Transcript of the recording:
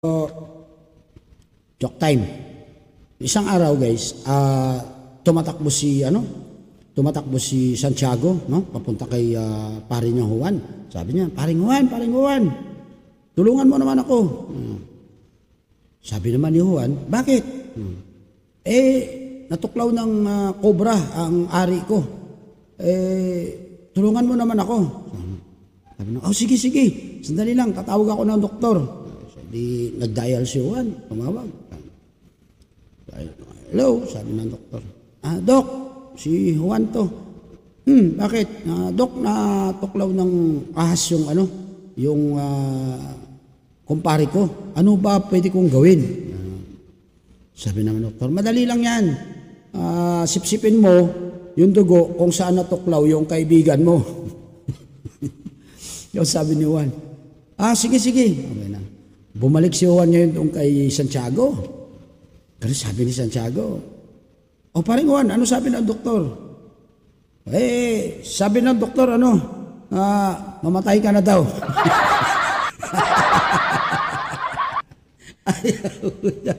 Joke time. Isang araw guys, tumatakbo si Santiago, no? Papunta kay pare niya Juan. Sabi niya, paring Juan, tulungan mo naman ako. Sabi naman ni Juan, bakit? Natuklaw ng cobra ang ari ko. Tulungan mo naman ako. Sabi niya, sige, sandali lang, tatawag ako ng doktor. Di nag-dial si Juan, tumawag. Hello, sabi ng doktor. Dok, si Juan to. Bakit? Dok, natuklaw ng ahas yung kumpare ko. Ano ba pwede kong gawin? Sabi naman doktor, madali lang yan. Sipsipin mo yung dugo kung saan natuklaw yung kaibigan mo. Yung sabi ni Juan, sige. Okay na. Bumalik si Juan ngayon doon kay Santiago. Pero sabi ni Santiago, paring Juan, ano sabi ng doktor? Sabi ng doktor, mamatay ka na daw. Ayaw na.